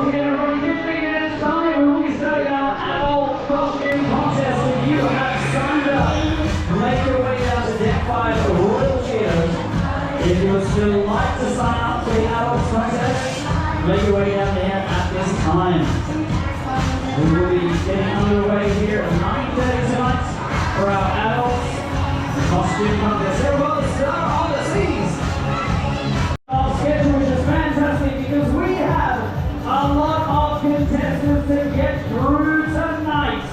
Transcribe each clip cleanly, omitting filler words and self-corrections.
Once again, everybody, good thing it is time. We will be starting our adult costume contest. If you have signed up, make your way down to deck 5 for Royal Cheers. If you would still like to sign up for the adult contest, make your way down there at this time. We will be getting underway here at 9:30 tonight for our adult costume contest. Everybody start on the seas. Our schedule is fantastic because we have a lot of contestants to get through tonight.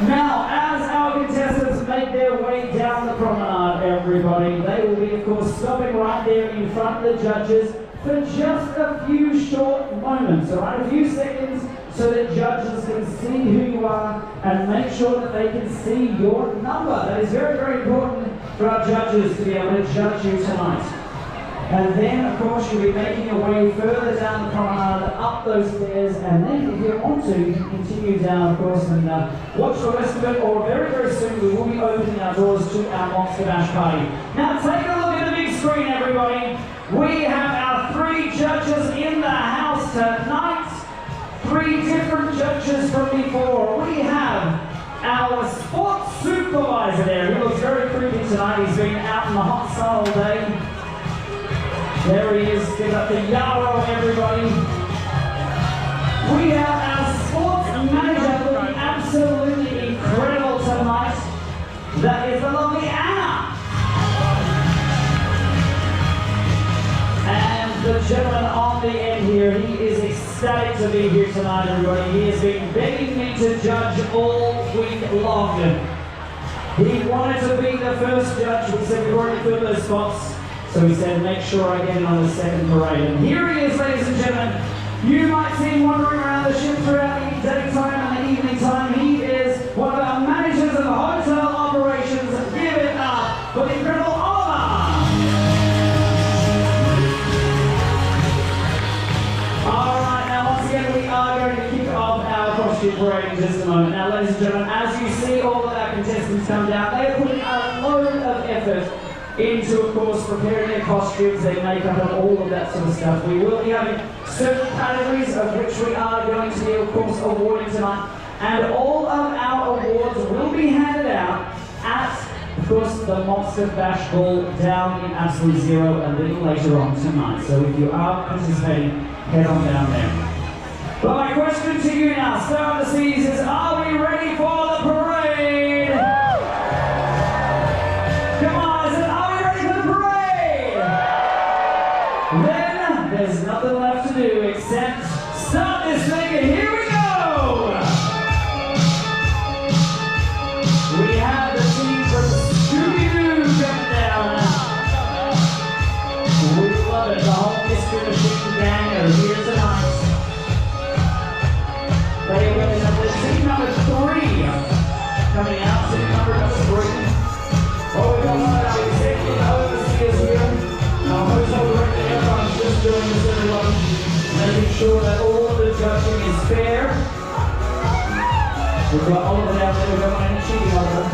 Now, as our contestants make their way down the promenade, everybody, they will be, of course, stopping right there in front of the judges for just a few short moments, all right? A few seconds so that judges can see who you are and make sure that they can see your number. That is very, very important for our judges to be able to judge you tonight. And then, of course, you'll be making your way further down the promenade, up those stairs, and then if you want to, you can continue down, of course, and watch the rest of it, or very, very soon we will be opening our doors to our Monster Bash party. Now, take a look at the big screen, everybody. We have our 3 judges in the house tonight. 3 different judges from before. We have our sports supervisor there. He looks very creepy tonight. He's been out in the hot sun all day. There he is. Give up the yarrow, everybody. We have our sports manager looking absolutely incredible tonight. That is the lovely Anna. And the gentleman on the end here, he is ecstatic to be here tonight, everybody. He has been begging me to judge all week long. He wanted to be the first judge. We said we've already filled those spots. So he said, make sure I get in on the second parade. And here he is, ladies and gentlemen. You might see him wandering around the ship throughout the daytime and the evening time. He is one of our managers of the hotel operations. Give it up for the incredible Oliver. All right, now once again, we are going to kick off our costume parade in just a moment. Now, ladies and gentlemen, as you see all of our contestants come down, they are putting a load of effort into, of course, preparing their costumes, their makeup, and all of that sort of stuff. We will be having certain categories of which we are going to be, of course, awarding tonight. And all of our awards will be handed out at, of course, the Monster Bash Ball down in Absolute Zero a little later on tonight. So if you are participating, head on down there. But my question to you now, Star of the Seas, is are we ready for the parade? Come on, I said, are we ready for the parade? Then there's nothing left to do except start this thing, and here we go! We have the team from Scooby-Doo coming down. We love it, the whole Mystery Machine gang are here tonight. They are winning up the team number 3 coming out, team number 3. Oh, we got one of our executive overseers here. Our hotel director, everyone's just doing this, everyone. Making sure that all of the judging is fair. We've got Oliver down there, we've got one in the chicken over.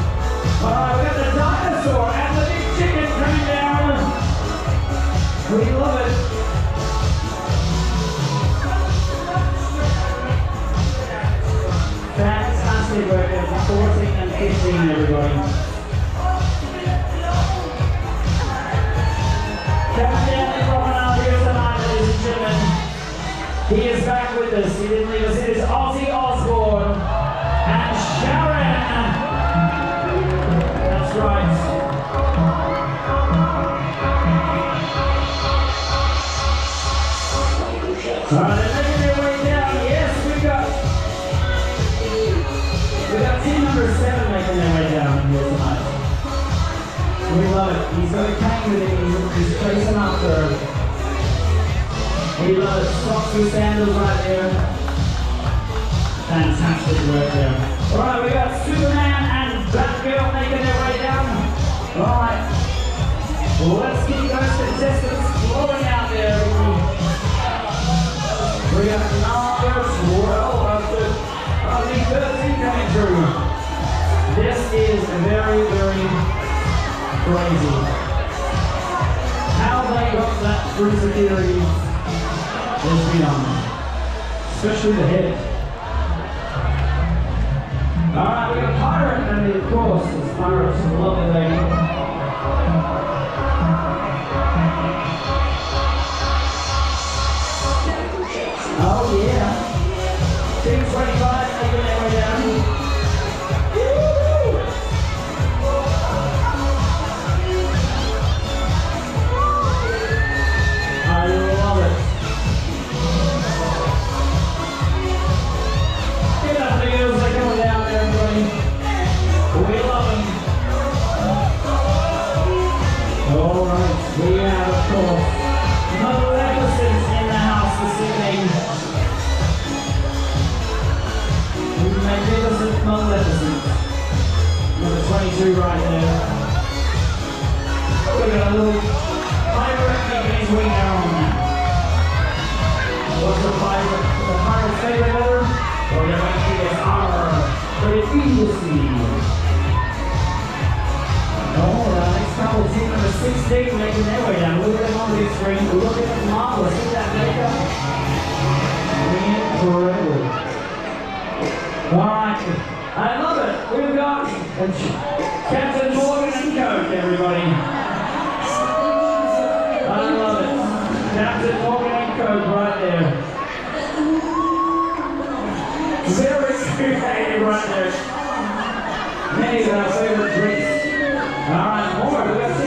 Alright, we've got the dinosaur and the big chicken coming down. We love it. Fantastic work there for 14 and 15, everybody. Coming down the promenade here tonight, ladies and gentlemen. He is back with us. He didn't leave us. It is Ozzy Osbourne and Sharon. That's right. Alright, they're making their way down. Yes, we got team number 7 making their way down here tonight. We love it. He's got a cane with him. He's chasing after her. We love it. Socks with sandals right there. Fantastic work there. Alright, we got Superman and Batgirl making their way down. Alright. Well, let's keep those contestants flowing out there. We got another swirl of the 13 coming through. This is very, very crazy. How they got that through security is beyond. especially the head. Alright, we got Pirate, and of course, it's Pirate's a lovely lady. Oh yeah. Team 25 making their way down. Woo! I love it. Give it up for the girls that are coming down there, everybody. We love them. Alright, we have, of course, Maleficent in the house this evening. Magnificent Maleficent. Number 22 right there. We got a little pirate making his way down. What's the pirate's favorite letter? Well, there might be this R, but it's easy to see. Alright, next couple, team number 16 making their way down. Look at them on the big screen. Look at them marvelous. Look at that makeup. Incredible. Alright, I love it. We've got Captain Morgan and Coke, everybody. I love it. Captain Morgan and Coke right there. Very creative right there. Many of our favorite drinks. Alright, more. We've got 6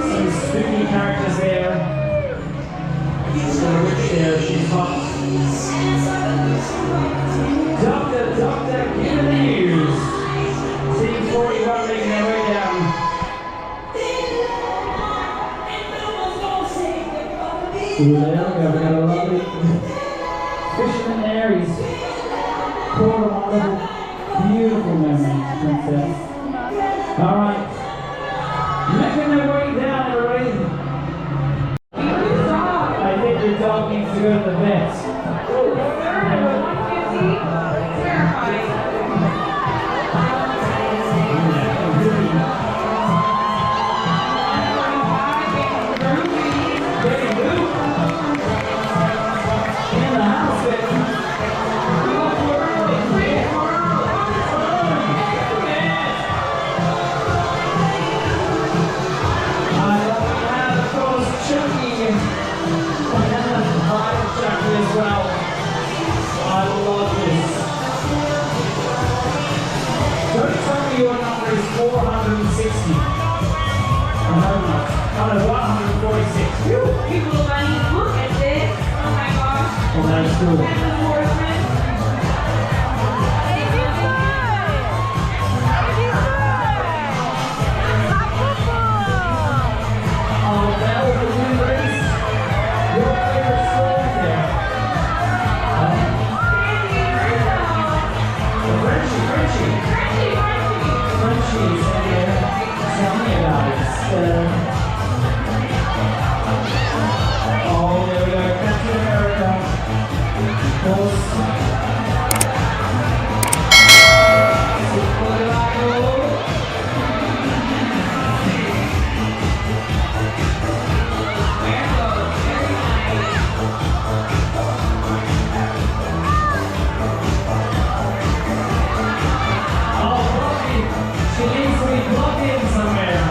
some spooky characters there. She's got a witch there. She's hot. Doctor, give the news. Team 41 making their way down. Ooh, there we go. We got a lovely fisherman there. He's caught a wonderful, beautiful mermaid princess. Alright. Making their way down, everybody. I think your dog needs to go to the vet. Your number is 460. Out of 146. People like, look at this. Oh my gosh. Well, that's cool. Oh, that was the win race. Your favorite song there. Frenchie. Frenchies, tell me about it. Oh, there we go, Captain America. She needs to be plugged in somewhere.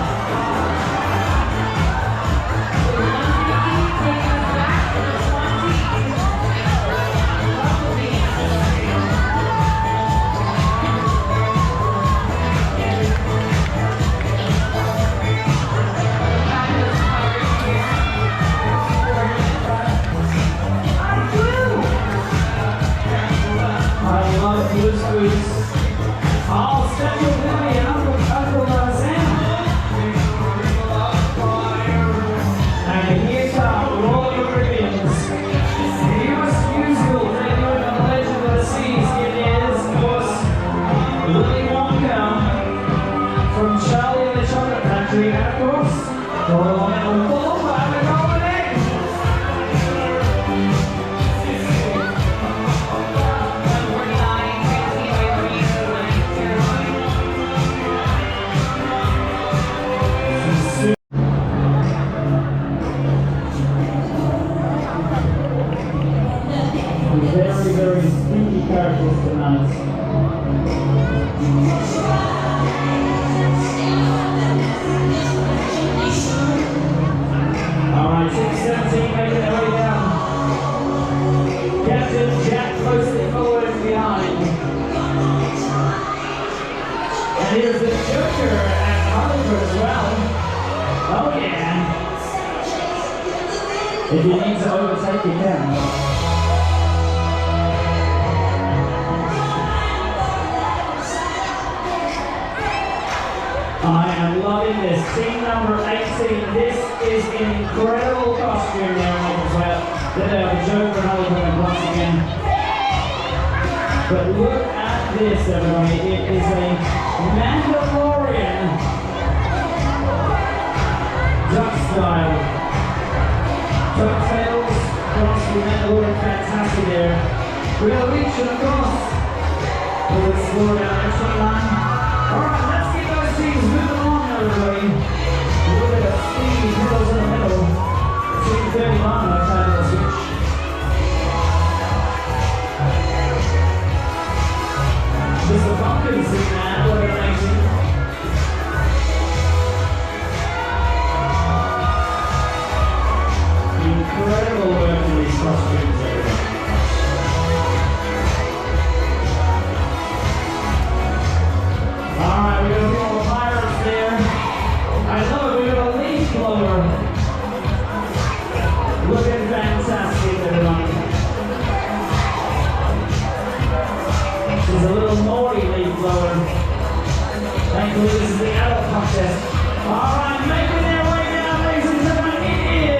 here's the Joker at Hollywood as well. Oh yeah. If you need to overtake, you can. I am loving this. Team number 18. This is an incredible costume there as well. The Joker and Hollywood once again. But look at this, everybody. It is a Mandalorian duck style. DuckTales, cross the Mandalorian, fantastic there. We're going to reach across. We'll explore down the tree line. Alright, let's get those teams moving along, everybody. A little bit of speed, middles in the middle. Team 39, let's have a switch. Just a pumpkin scene now, what an amazing. Incredible work in these costumes, everybody. Alright, we got a few more pirates there. I love it, we got a leaf blower. Looking fantastic, everyone. This is a little naughty leaf blower. Thankfully, this is the adult contest. Alright, making their way down, ladies and gentlemen, it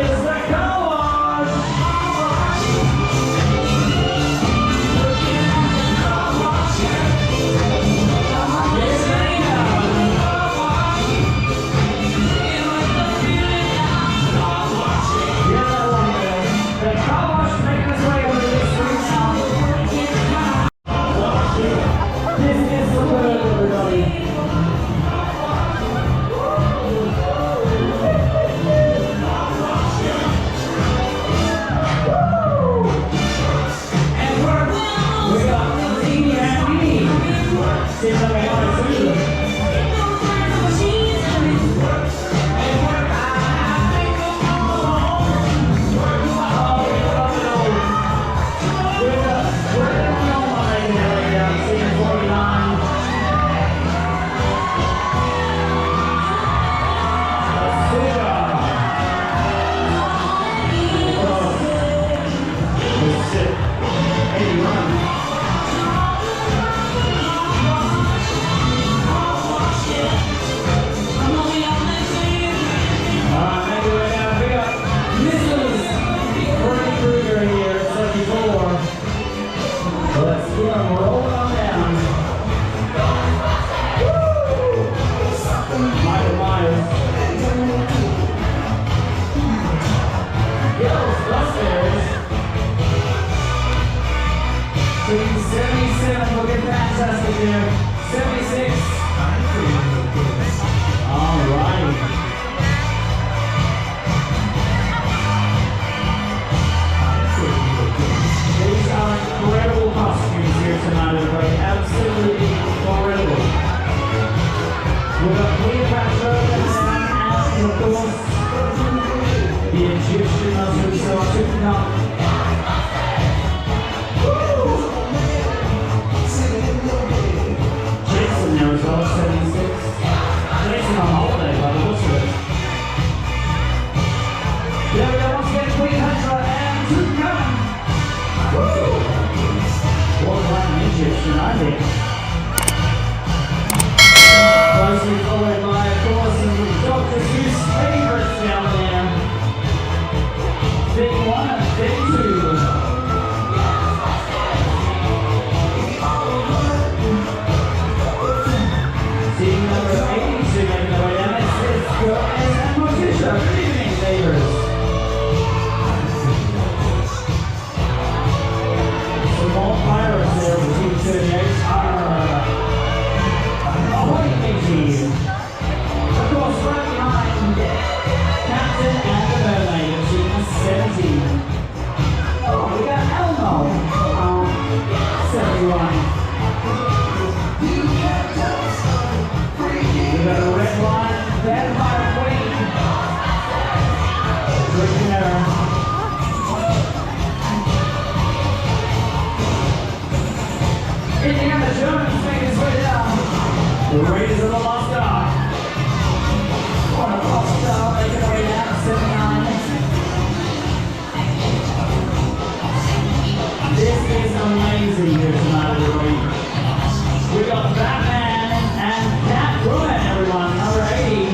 is the car wash. Yes, they are. Yeah, that one there. The car wash making its way over this street now. This is the word, everybody. And we got Team Andy. Seems like we got it too. Let's get them rolling on down. Michael Myers. Ghostbusters. Team 77 looking fantastic there. 76. All right. These are incredible costumes here tonight, everybody. Absolutely incredible. We've got Cleopatra and of course, the Egyptian husband, so I took it up. Jason there as well, 76. Jason on holiday by the looks of it. There we go, once again, Cleopatra and Tutankhamun. What an Egyptian, I think. Closely followed by, of course, some Dr. Seuss favorites down there. Thing 1 and Thing 2. Team number 82 making their way down. It's Gomez and Morticia. Good evening, neighbors. Some more pirates there with Team 38. Ahoy, matey. Of course, right behind Captain and the Mermaid of Team 17. Oh, we got Elmo. 71. We got a red line, Vampire Queen. Drinking her. Indiana Jones making his way down. The Raiders of the Lost Ark. On a Lost Ark, making their way down to 79. This is amazing here tonight, everybody. We got Batman and Catwoman, everyone, number 80.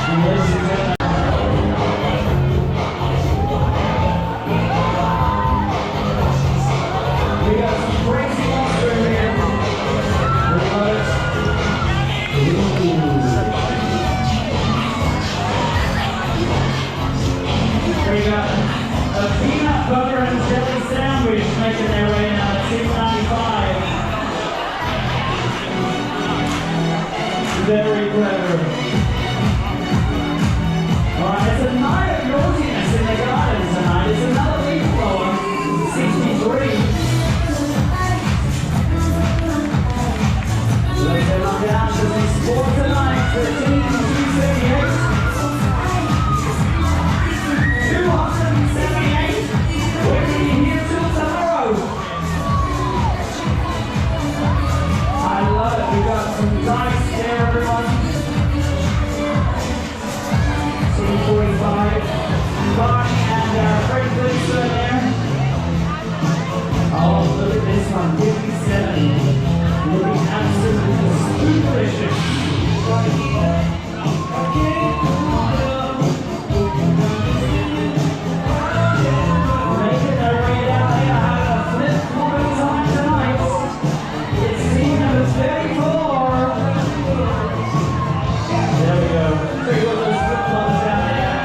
And ladies and gentlemen, we got some crazy monster in here. We got a peanut butter and jelly sandwich making their way now at $2.95. Very clever. Alright, it's a night of naughtiness in the garden tonight. It's another leaf blower, 63. Let's head on down to the sport tonight, 13-278. 278. We'll be here till tomorrow. I love it. We got some dice there, everyone. 245. Barney and Fred Lisa there. Oh, look at this one. 57. Looking absolutely delicious. Making their way down here, having a flip-flopping time tonight. It's team number 34. There we go. Pretty good those flip-flops down there.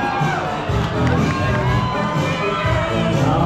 Oh,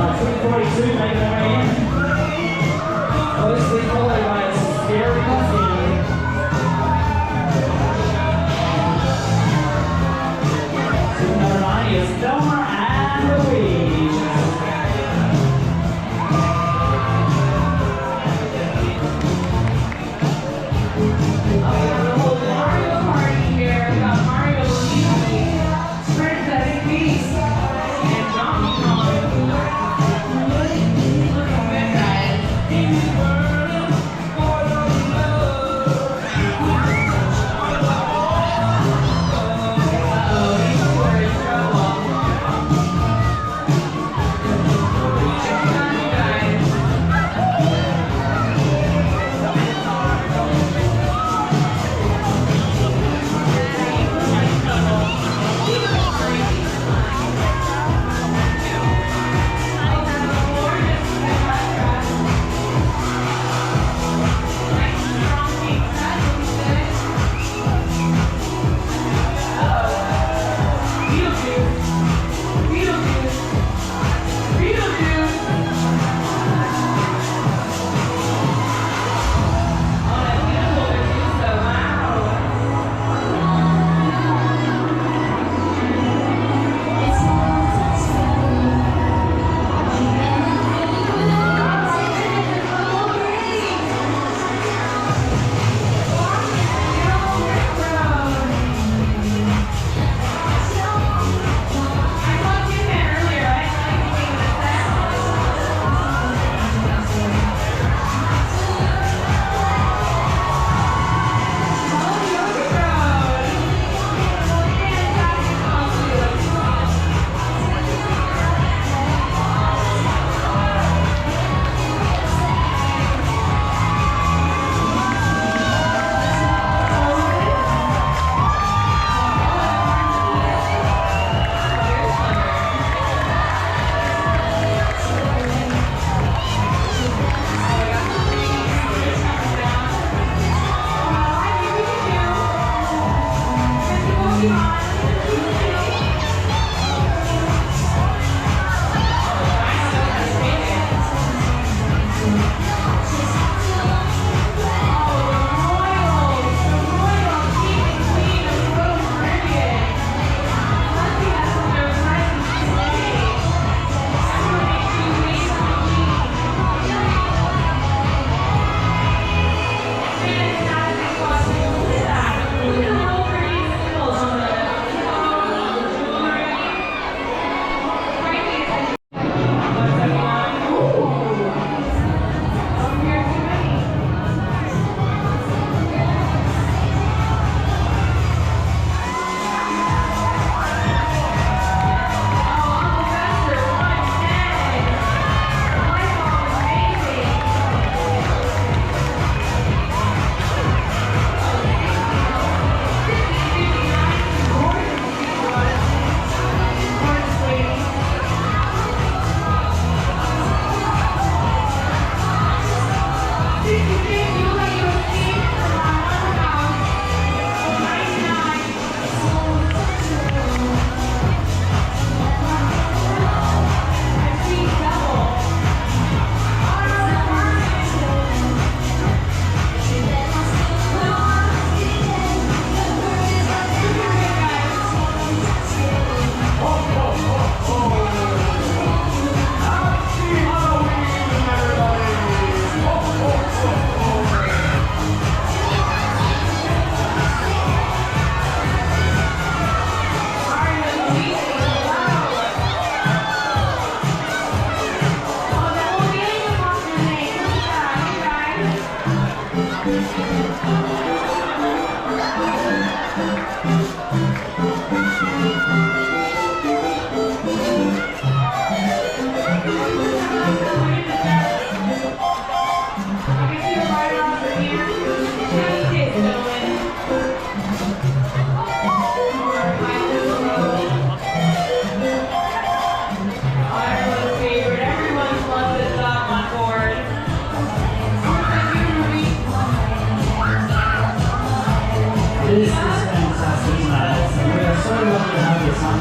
This is fantastic, lads. We are so lucky to have this on.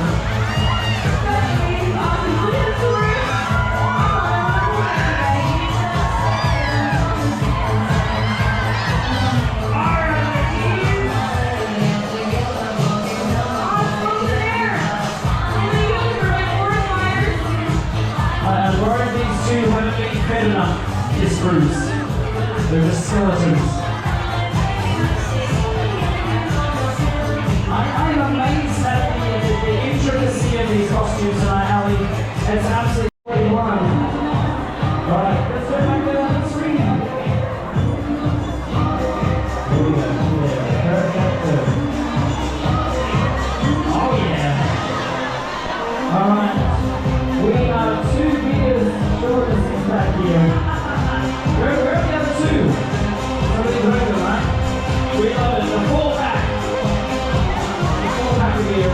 I'm worried these two haven't been fed enough this cruise. They're just skeletons. I'm amazed at the intricacy of these costumes tonight, Ali. It's absolutely wild. Alright, let's go back there on the screen. Here we go. Perfect. Oh yeah. Alright. We are 2 meters short of 6-pack here. Where are the other two? Somebody heard them, right? We are the 4-pack. Here.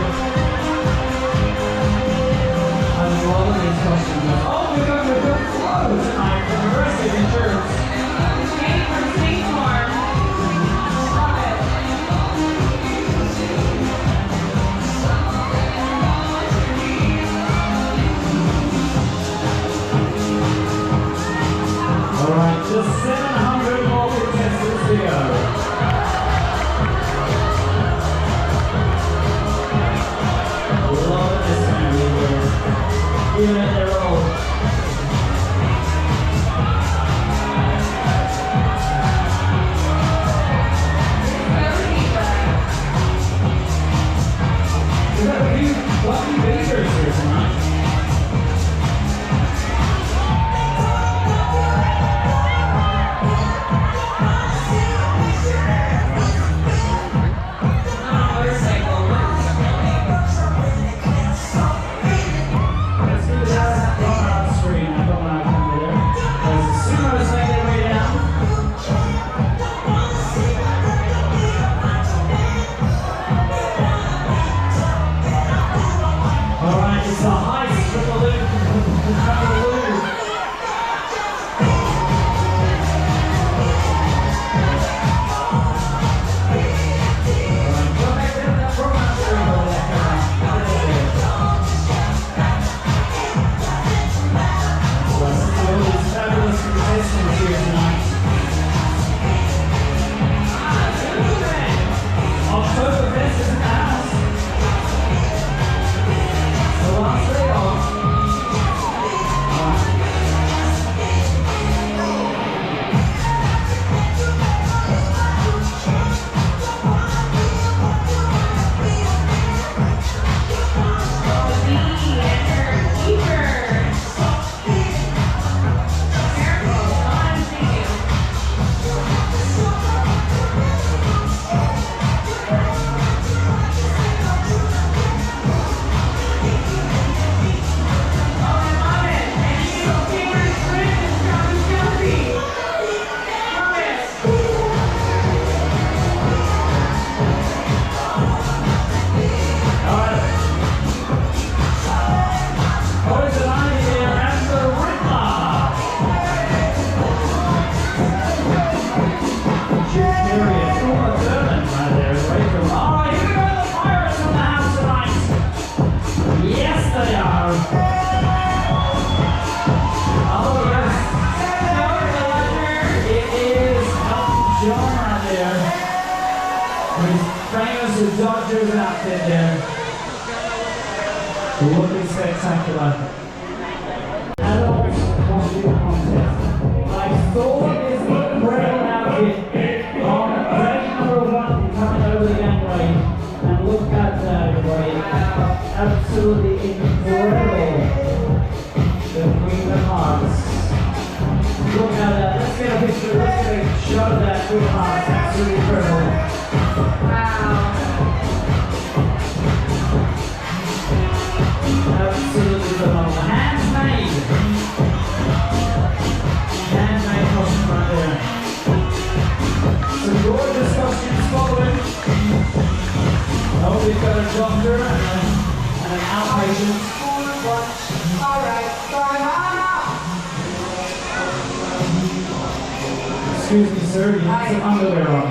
I love these costumes. Oh, we're going to go slow tonight for progressive insurance. Came from State Farm. Love it. Alright, just 700 more contestants to go. Love this family here. Giving it their all. We've got a few lucky visitors here tonight. Dodgers outfit there. Looking spectacular. Adult costume contest. I saw this brown outfit on race number 1 coming over the gangway. And look at that, everybody. Absolutely incredible. The Queen of Hearts. Look at that. Let's get a picture. Let's get a shot of that Queen of Hearts. Absolutely incredible. Wow. doctor and an outpatient. Alright, Excuse me, sir, you have some underwear on.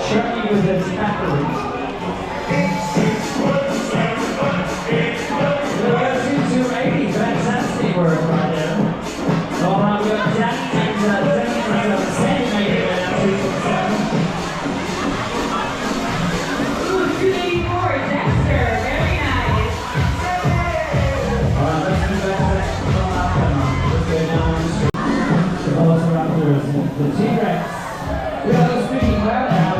Show me with the tobacco. Fantastic work right there. All right, we've got Jack and Sandy making it out 247. Ooh, 284, Dexter, very nice. All right, let's move back to that. Let's go down the street. The Velociraptors, the T-Rex. We got a speaking crowd now.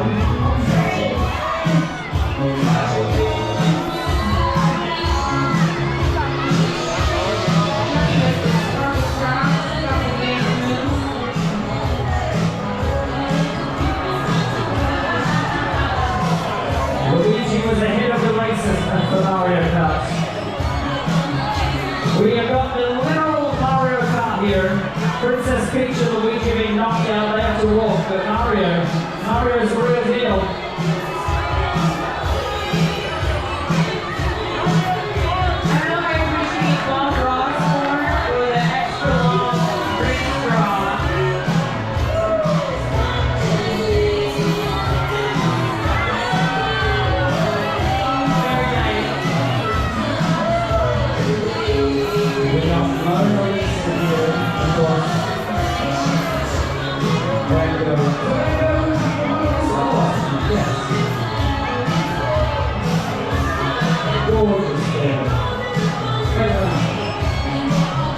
Luigi was ahead of the races for Mario Kart. We have got the literal Mario Kart here. Princess Peach and Luigi being knocked out, they have to walk, but Mario's the real deal. I don't know if we should eat Bob Ross more or the extra long drink straw. Very nice. We got Mario here, of course. There we go. Yes. Gorgeous there.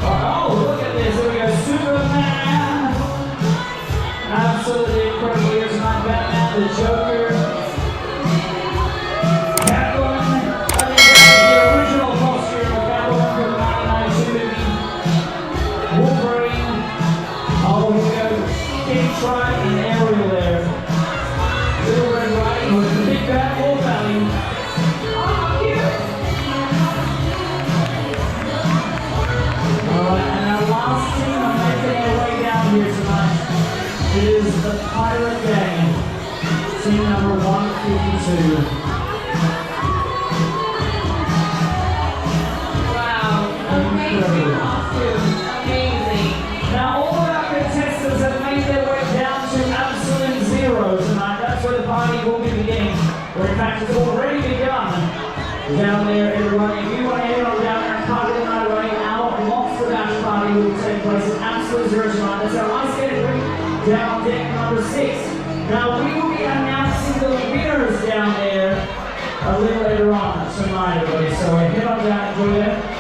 Oh, look at this. Here we go. Superman. Absolutely incredible. Here's my Batman, the Joker. Catwoman. I think that's the original costume of Catwoman from the 1992 movie. Wolverine. Oh, here we go. King Shrike and Ariel there. Little Red Riding Hood. The big bad wolf alley. Oh, cute. Alright, and our last team are making their way down here tonight is the Pirate Gang. Team number 152. Wow, amazing costume. Amazing. Now all of our contestants have made their way down to Absolute Zero tonight. That's where the party will be beginning. Or in fact, it's already begun. Down there, everyone. If you want to head on down there and party the night away, our Monster Bash party will take place at Absolute Zero tonight. That's our ice skating rink down on deck number 6. Now we will be announcing the winners down there a little later on tonight, everybody. So head on down, enjoy that.